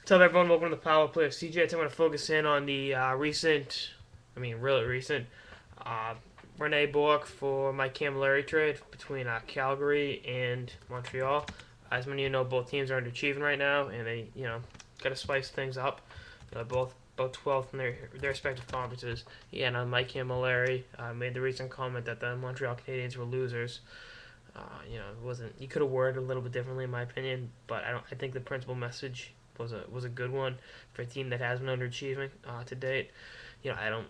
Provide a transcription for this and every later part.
What's up, everyone? Welcome to the Power Play of CJ. I'm going to focus in on the really recent, uh, Rene Bourque for Mike Cammalleri trade between Calgary and Montreal. As many of you know, both teams are underachieving right now, and they, got to spice things up. Both 12th in their respective conferences. Yeah, and Mike Cammalleri made the recent comment that the Montreal Canadiens were losers. It wasn't. You could have worded a little bit differently, in my opinion, but I think the principal message was a good one for a team that has been underachieving to date. I don't.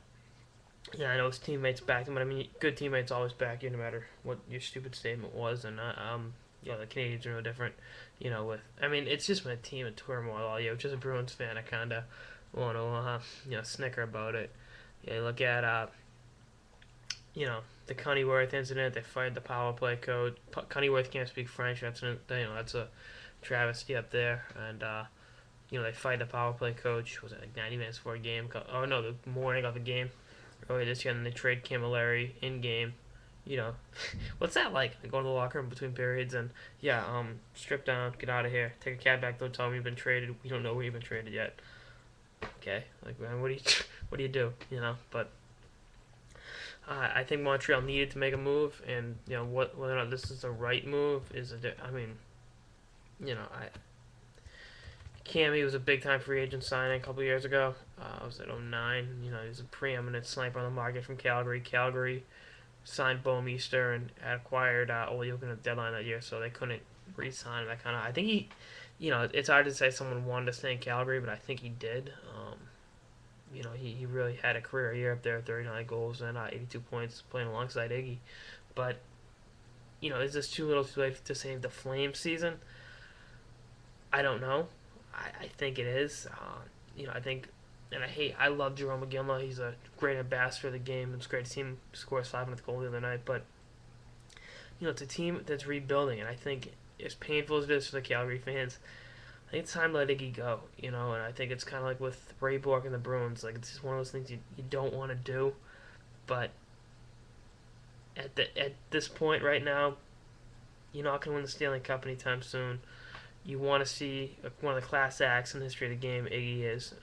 Yeah, I know his teammates backed him, but I mean, good teammates always back you, no matter what your stupid statement was. And the Canadians are no different. It's just been a team in turmoil all year. Which as a Bruins fan, I kind of want to snicker about it. Yeah, look at the Cunnyworth incident. They fired the power play coach. Cunnyworth can't speak French. That's a travesty up there. And they fired the power play coach. Was it like 90 minutes before a game? Oh no, the morning of the game earlier this year. And then they trade Cammalleri in game. What's that like? They go to the locker room between periods and strip down, get out of here, take a cab back to the hotel. You've been traded. We don't know where you've been traded yet. Okay, like man, what do you do? But I think Montreal needed to make a move, and whether or not this is the right move is I Cammy was a big time free agent signing a couple years ago. Was it '09? He's a preeminent sniper on the market from Calgary. Calgary signed Bomeester and had acquired Oliokin at the deadline that year, so they couldn't re-sign him. I think he, it's hard to say someone wanted to stay in Calgary, but I think he did. He really had a career year up there, 39 goals and 82 points playing alongside Iggy. But, is this too little too late to save the Flames season? I don't know. I think it is. I love Jerome McGinley. He's a great ambassador of the game. It's great to see him score 500th goal the other night. But, it's a team that's rebuilding, and I think as painful as it is for the Calgary fans, I think it's time to let Iggy go, and I think it's kind of like with Rene Bourque and the Bruins. Like, it's just one of those things you don't want to do, but at this point right now, you're not going to win the Stanley Cup anytime soon. You want to see one of the class acts in the history of the game, Iggy is.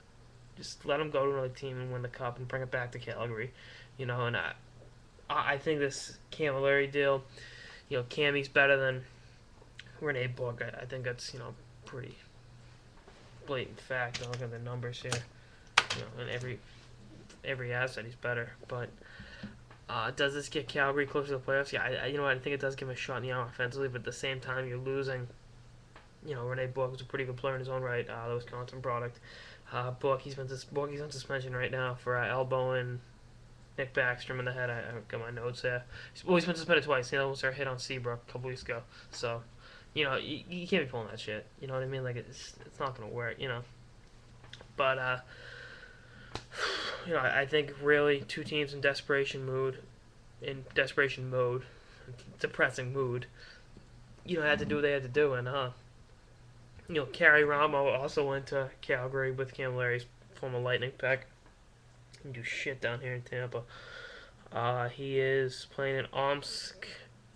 Just let him go to another team and win the Cup and bring it back to Calgary, and I think this Cammalleri deal, Cammy's better than Rene Bourque. I think that's, pretty blatant fact. I look at the numbers here. And every asset he's better. But does this get Calgary closer to the playoffs? Yeah, I think it does give him a shot in the arm offensively. But at the same time, you're losing. Rene Bourque was a pretty good player in his own right. The Wisconsin product. Bourque's on suspension right now for elbowing Nick Backstrom in the head. I've got my notes there. He's been suspended twice. He almost got hit on Seabrook a couple weeks ago. So, you can't be pulling that shit. You know what I mean? Like, it's not going to work, But, I think really two teams in desperation mode, depressing mood, had to do what they had to do. And, Carrie Ramo also went to Calgary with Camalleri's former Lightning pick. He can do shit down here in Tampa. He is playing in Omsk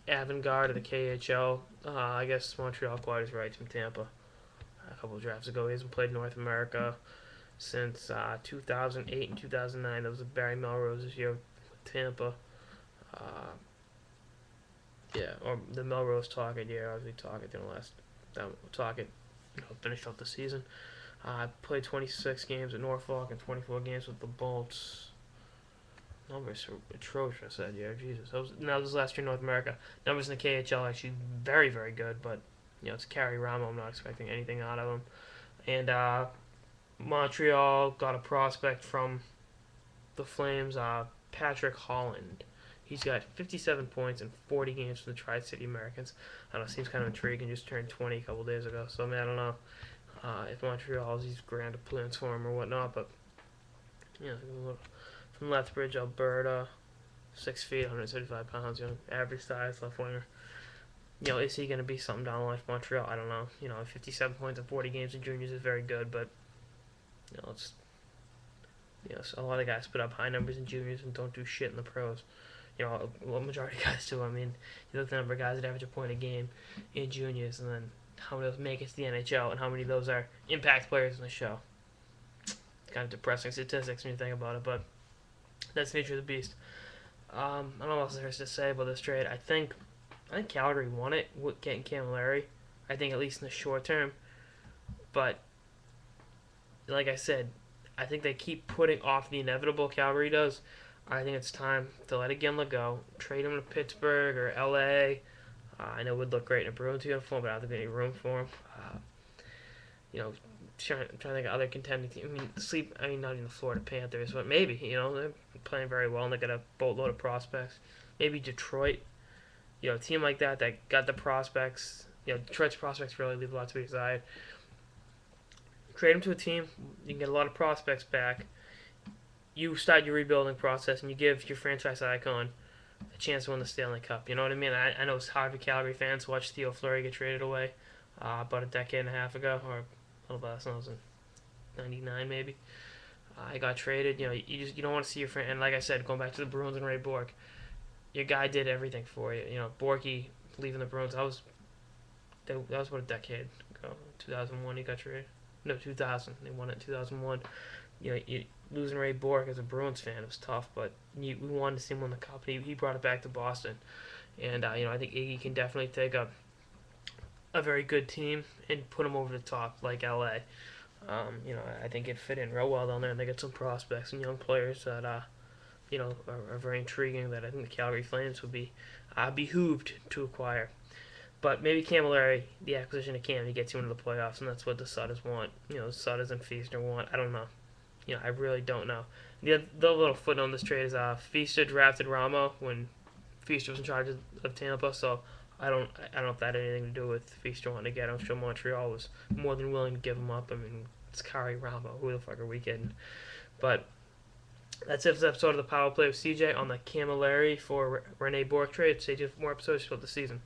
Avangard of the KHL. I guess Montreal acquired his rights from Tampa a couple of drafts ago. He hasn't played North America since 2008 and 2009. That was Barry Melrose's year with Tampa. Or the Melrose Tocchet year. Obviously, Tocchet didn't last. Tocchet, finished off the season. Played 26 games at Norfolk and 24 games with the Bolts. Numbers are atrocious that year. Jesus. That was his last year in North America. Numbers in the KHL actually very, very good, but it's Carrie Ramo. I'm not expecting anything out of him. And Montreal got a prospect from the Flames, Patrick Holland. He's got 57 points in 40 games for the Tri-City Americans. I don't know, seems kind of intriguing. Just turned 20 a couple days ago. So, I don't know if Montreal's these grand plans for him or whatnot. But, from Lethbridge, Alberta, 6 feet, 175 pounds, average size, left winger. Is he going to be something down the line for Montreal? I don't know. 57 points in 40 games in juniors is very good, but, it's, a lot of guys put up high numbers in juniors and don't do shit in the pros. A majority of guys do. I mean, you look at the number of guys that average a point a game in juniors, and then how many of those make it to the NHL and how many of those are impact players in the show. Kind of depressing statistics when you think about it, but that's the nature of the beast. I don't know what else there's to say about this trade. I think Calgary won it with getting Cammalleri. I think at least in the short term, but like I said, I think they keep putting off the inevitable. Calgary does. I think it's time to let Iginla go. Trade him to Pittsburgh or LA. I know it would look great in a Bruins uniform, but I don't think there's any room for him. Trying to think of other contending teams. Not even the Florida Panthers, but maybe. They're playing very well and they got a boatload of prospects. Maybe Detroit. A team like that got the prospects. Detroit's prospects really leave a lot to be desired. Trade them to a team. You can get a lot of prospects back. You start your rebuilding process and you give your franchise icon a chance to win the Stanley Cup. You know what I mean? I know it's hard for Calgary fans to watch Theo Fleury get traded away about a decade and a half ago, or a little less. I was in '99 maybe. He got traded. You don't want to see your friend. And like I said, going back to the Bruins and Rene Bourque, your guy did everything for you. Bourque leaving the Bruins. That was about a decade ago. 2001 he got traded. No, 2000. They won it in 2001. Losing Rene Bourque as a Bruins fan, it was tough, but we wanted to see him win the cup. And he brought it back to Boston, and I think Iggy can definitely take a very good team and put them over the top like LA. I think it fit in real well down there, and they got some prospects and young players that are very intriguing. That I think the Calgary Flames would be behooved to acquire. But maybe Cammalleri, the acquisition of Cammy, gets you into the playoffs, and that's what the Sutters want. The Sutters and Feaster want. I don't know. I really don't know. The little footnote on this trade is Feaster drafted Ramo when Feaster was in charge of Tampa, so I don't know if that had anything to do with Feaster wanting to get him. I'm sure Montreal was more than willing to give him up. It's Kari Ramo. Who the fuck are we kidding? But that's it for this episode of the Power Play with CJ on the Cammalleri for Rene Bourque trade. Stay tuned for more episodes throughout the season.